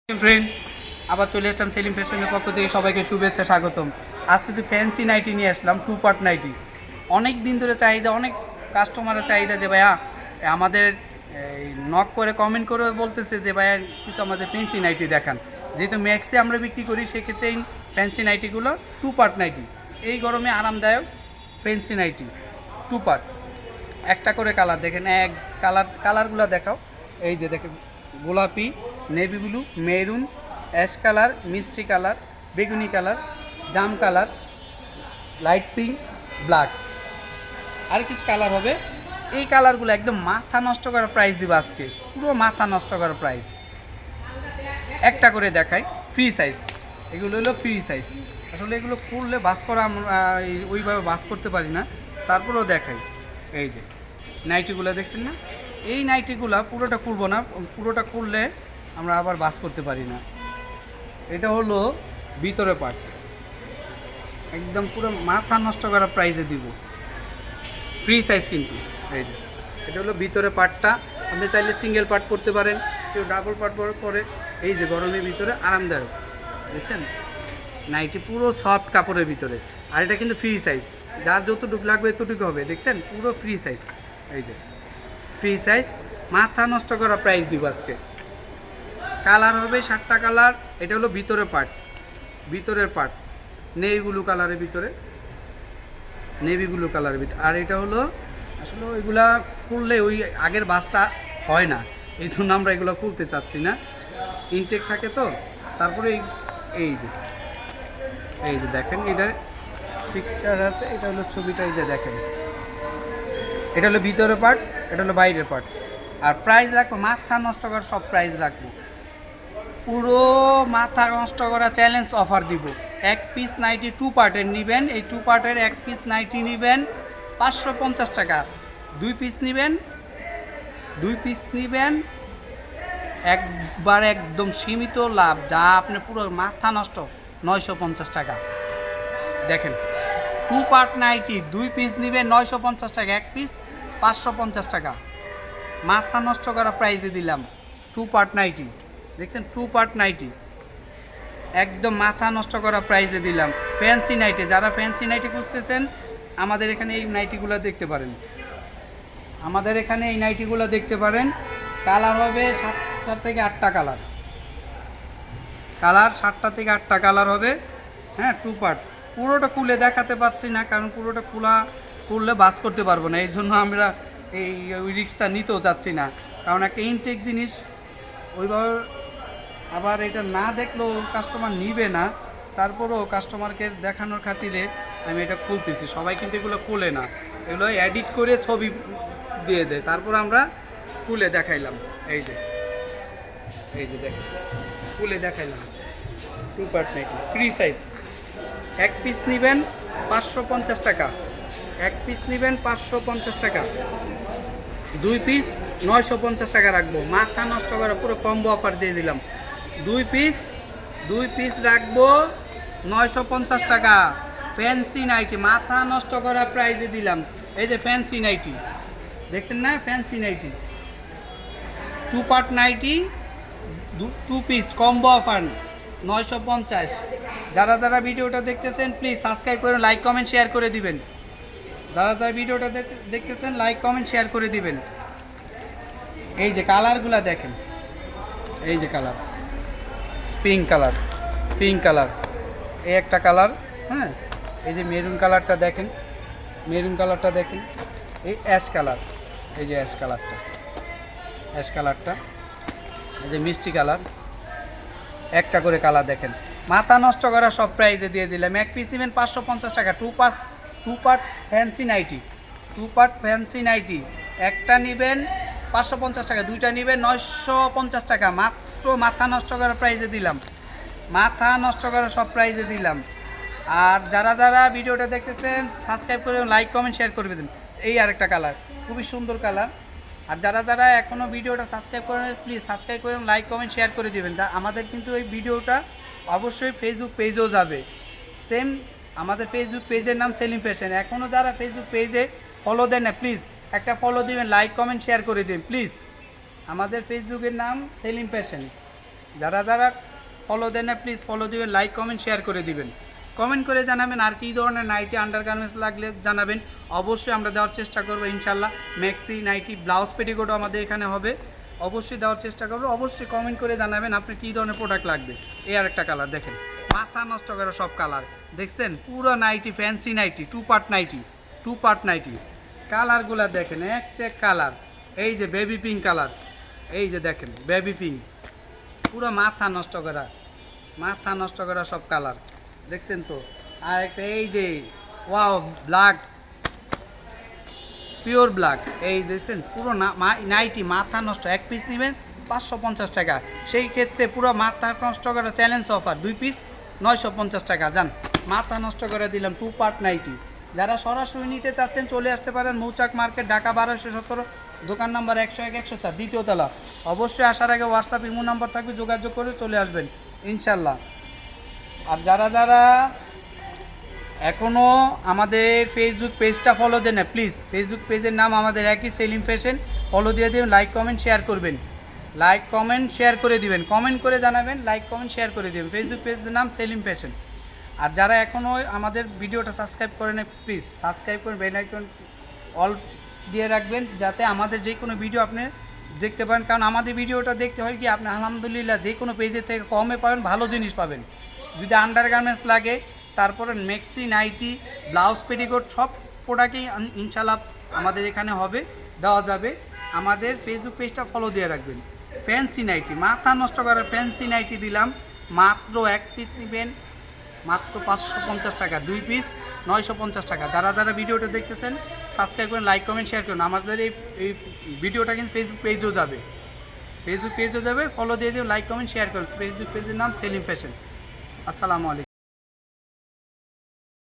Friend আবার চলে আসলাম সেলিম ফ্যাশনের পক্ষ থেকে সবাইকে শুভেচ্ছা স্বাগতম। আজ কিছু ফ্যান্সি নাইটি নিয়ে আসলাম, 2 পার্ট নাইটি। অনেক দিন ধরে চাহিদা, অনেক কাস্টমারের চাহিদা যে ভাইয়া আমাদের নক করে কমেন্ট করে বলতেছে যে ভাইয়া কিছু আমাদের ফ্যান্সি নাইটি দেখান। যেহেতু ম্যাক্সে আমরা বিক্রি করি, সেক্ষেত্রে এই ফ্যান্সি নাইটিগুলো 2 পার্ট নাইটি, এই গরমে আরামদায়ক ফ্যান্সি নাইটি 2 পার্ট। একটা করে কালার দেখেন, এক কালারগুলো দেখাও। এই যে দেখেন, গোলাপি, navy blue, maroon, ash colour, মিষ্টি কালার, বেগুনি কালার, জাম কালার, লাইট পিঙ্ক, ব্ল্যাক, আর কিছু কালার হবে। এই কালারগুলো একদম মাথা নষ্ট করার প্রাইস দিব আজকে, পুরো মাথা নষ্ট করার প্রাইস। একটা করে দেখাই, ফ্রি সাইজ, এগুলো হলো ফ্রি সাইজ। আসলে এগুলো করলে বাস করা আমরা ওইভাবে বাস করতে পারি না, তারপরেও দেখাই। এই যে নাইটিগুলো দেখছেন না, এই নাইটিগুলো পুরোটা করবো না, পুরোটা করলে আমরা আবার বাস করতে পারি না। এটা হলো ভিতরে পার্ট, একদম পুরো মাথা নষ্ট করা প্রাইসে দিব, ফ্রি সাইজ কিন্তু। এই যে এটা হলো ভিতরে পার্টটা, আপনি চাইলে সিঙ্গেল পার্ট করতে পারেন, কেউ ডাবল পার্ট করে। এই যে গরমের ভিতরে আরামদায়ক, দেখছেন নাইটি পুরো সফট কাপড়ের ভিতরে। আর এটা কিন্তু ফ্রি সাইজ, যার যতটুকু লাগবে এতটুকু হবে, দেখছেন পুরো ফ্রি সাইজ। এই যে ফ্রি সাইজ, মাথা নষ্ট করা প্রাইস দিব আজকে। কালার হবে 7টা কালার। এটা হলো ভিতরে পার্ট, ভিতরের পার্ট নেভি ব্লু কালারের ভিতরে, নেভি ব্লু কালারের ভিতরে। আর এটা হলো আসলে ওইগুলা খুললে ওই আগের বাসটা হয় না, এই জন্য আমরা এগুলো খুলতে চাচ্ছি না, ইনটেক থাকে তো। তারপরে এই যে এই যে দেখেন, এটা পিকচার আছে, এটা হলো ছবিটা, এই যে দেখেন, এটা হলো ভিতরে পার্ট, এটা হলো বাইরের পার্ট। আর প্রাইস রাখবো মাথা নষ্ট করা, সব প্রাইস রাখবো, পুরো মাথা নষ্ট করা চ্যালেঞ্জ অফার দিব। এক পিস নাইটি 2 পার্টের নেবেন, এই 2 পার্টের এক পিস নাইটি নেবেন 550 টাকা। 2 পিস নেবেন, 2 পিস নেবেন একবার একদম সীমিত লাভ, যা আপনি পুরো মাথা নষ্ট 950 টাকা। দেখেন 2 পার্ট নাইটি 2 পিস নেবেন 950 টাকা, এক পিস 550 টাকা, মাথা নষ্ট করা প্রাইসে দিলাম 2 পার্ট নাইটি। দেখছেন 2 পার্ট নাইটি একদম মাথা নষ্ট করা প্রাইসে দিলাম। ফ্যান্সি নাইটি, যারা ফ্যান্সি নাইটি খুঁজতেছেন আমাদের এখানে এই নাইটিগুলো দেখতে পারেন, আমাদের এখানে এই নাইটিগুলো দেখতে পারেন। কালার হবে 7টা থেকে 8টা কালার, কালার 7টা থেকে 8টা কালার হবে। হ্যাঁ 2 পার্ট, পুরোটা খুলে দেখাতে পারছি না, কারণ পুরোটা খুললে বাস করতে পারবো না, এই জন্য আমরা ওই রিস্কটা নিতেও চাচ্ছি না, কারণ একটা ইনটেক জিনিস ওইভাবে আবার এটা না দেখলেও কাস্টমার নিবে না। তারপরেও কাস্টমারকে দেখানোর খাতিরে আমি এটা খুলতেছি। সবাই কিন্তু এগুলো খুলে না, এগুলো এডিট করে ছবি দিয়ে দেয়, তারপর আমরা খুলে দেখাইলাম। এই যে দেখেন, খুলে দেখাইলাম 2 পার্ট নাইটি ফ্রি সাইজ। এক পিস নেবেন 550 টাকা, এক পিস নেবেন 550 টাকা, 2 পিস 950 টাকা রাখবো, মাথা নষ্ট করা পুরো কম্বো অফার দিয়ে দিলাম। 2 পিস রাখবো 950 টাকা, ফ্যান্সি নাইটি মাথা নষ্ট করা প্রাইজে দিলাম। এই যে ফ্যান্সি নাইটি দেখছেন না, fancy nighty 2 part nighty 2 piece combo offer 950। যারা ভিডিওটা দেখতেছেন প্লিজ সাবস্ক্রাইব করে লাইক কমেন্ট শেয়ার করে দিবেন, যারা ভিডিওটা দেখতেছেন লাইক কমেন্ট শেয়ার করে দিবেন। এই যে কালারগুলো দেখেন, এই যে কালার পিঙ্ক কালার, এই একটা কালার। হ্যাঁ এই যে মেরুন কালারটা দেখেন, মেরুন কালারটা দেখেন, এই অ্যাশ কালার, এই যে অ্যাশ কালারটা, এই যে মিষ্টি কালার। একটা করে কালার দেখেন, মাথা নষ্ট করা সব প্রাইজে দিয়ে দিলাম। এক পিস নেবেন 550 টাকা, 2 part fancy nighty, 2 part fancy nighty. একটা নেবেন 550 টাকা, 2টা নেবেন 950 টাকা, মাত্র মাথা নষ্ট করার প্রাইজে দিলাম, মাথা নষ্ট করা সব প্রাইজে দিলাম। আর যারা ভিডিওটা দেখতেছেন সাবস্ক্রাইব করে লাইক কমেন্ট শেয়ার করে দেন। এই আরেকটা কালার, খুবই সুন্দর কালার। আর যারা এখনও ভিডিওটা সাবস্ক্রাইব করেন প্লিজ সাবস্ক্রাইব করে লাইক কমেন্ট শেয়ার করে দেবেন। আমাদের কিন্তু এই ভিডিওটা অবশ্যই ফেসবুক পেজেও যাবে, সেম আমাদের ফেসবুক পেজের নাম সেলিম ফ্যাশন। এখনও যারা ফেসবুক পেজে ফলো দেন না, প্লিজ একটা ফলো দিবেন, লাইক কমেন্ট শেয়ার করে দিন প্লিজ। আমাদের ফেসবুকের নাম সেলিম ফ্যাশন। যারা যারা ফলো দেন না প্লিজ ফলো দিবেন, লাইক কমেন্ট শেয়ার করে দিবেন, কমেন্ট করে জানাবেন আর কী ধরনের নাইটি আন্ডারগার্মেন্টস লাগলে জানাবেন, অবশ্যই আমরা দেওয়ার চেষ্টা করবো ইনশাল্লাহ। ম্যাক্সি নাইটি ব্লাউজ পেটিকোটও আমাদের এখানে হবে, অবশ্যই দেওয়ার চেষ্টা করবো। অবশ্যই কমেন্ট করে জানাবেন আপনার কী ধরনের প্রোডাক্ট লাগবে। এই আর একটা কালার দেখেন, মাথা নষ্ট করে সব কালার দেখছেন, পুরো nighty fancy nighty, two part nighty কালারগুলো দেখেন, এক চেক কালার। এই যে বেবি পিঙ্ক কালার, এই যে দেখেন বেবি পিঙ্ক, পুরো মাথা নষ্ট করা সব কালার দেখছেন তো। আর একটা এই যে ওয়াও ব্ল্যাক, পিওর ব্ল্যাক, এই দেখছেন পুরো নাইটি মাথা নষ্ট। এক পিস নেবেন 550 টাকা, সেই ক্ষেত্রে পুরো মাথা নষ্ট করা চ্যালেঞ্জ অফার, 2 পিস 950 টাকা। যান, মাথা নষ্ট করে দিলাম, 2 পার্ট নাইটি। যারা সরাসরি নিতে চাচ্ছেন চলে আসতে পারেন মৌচাক মার্কেট, ঢাকা 1217, দোকান নাম্বার 101 104, দ্বিতীয় তলা। অবশ্যই আসার আগে হোয়াটসঅ্যাপ ইমো নাম্বার থাকবে, যোগাযোগ করে চলে আসবেন ইনশাল্লাহ। আর যারা যারা এখনও আমাদের ফেসবুক পেজটা ফলো দেন না প্লিজ, ফেসবুক পেজের নাম আমাদের একই সেলিম ফ্যাশন, ফলো দিয়ে দেবেন, লাইক কমেন্ট শেয়ার করবেন, লাইক কমেন্ট শেয়ার করে দিবেন, কমেন্ট করে জানাবেন, লাইক কমেন্ট শেয়ার করে দিবেন। ফেসবুক পেজের নাম সেলিম ফ্যাশন। আর যারা এখনও আমাদের ভিডিওটা সাবস্ক্রাইব করে নেয় প্লিজ সাবস্ক্রাইব করে বেল আইকন অল দিয়ে রাখবেন, যাতে আমাদের যে কোনো ভিডিও আপনি দেখতে পারেন। কারণ আমাদের ভিডিওটা দেখতে হয় কি, আপনি আলহামদুলিল্লাহ যে কোনো পেজের থেকে কমে পাবেন, ভালো জিনিস পাবেন। যদি আন্ডারগার্মেন্টস লাগে, তারপরে ম্যাক্সি নাইটি ব্লাউজ পেটিকোট সব প্রোডাক্টই ইনশাল্লাহ আমাদের এখানে হবে, দেওয়া যাবে। আমাদের ফেসবুক পেজটা ফলো দিয়ে রাখবেন। ফ্যান্সি নাইটি, মাথা নষ্ট করা ফ্যান্সি নাইটি দিলাম, মাত্র 1 পিস নেবেন মাত্র 550 টাকা, 2 পিস 950 টাকা। যারা যারা ভিডিওটা দেখতেছেন সাবস্ক্রাইব করুন, লাইক কমেন্ট শেয়ার করুন। আমাদের এই ভিডিওটা কিন্তু ফেসবুক পেজও যাবে, ফলো দিয়ে দিন, লাইক কমেন্ট শেয়ার করুন। ফেসবুক পেজের নাম সেলিম ফ্যাশন। আসসালামু আলাইকুম।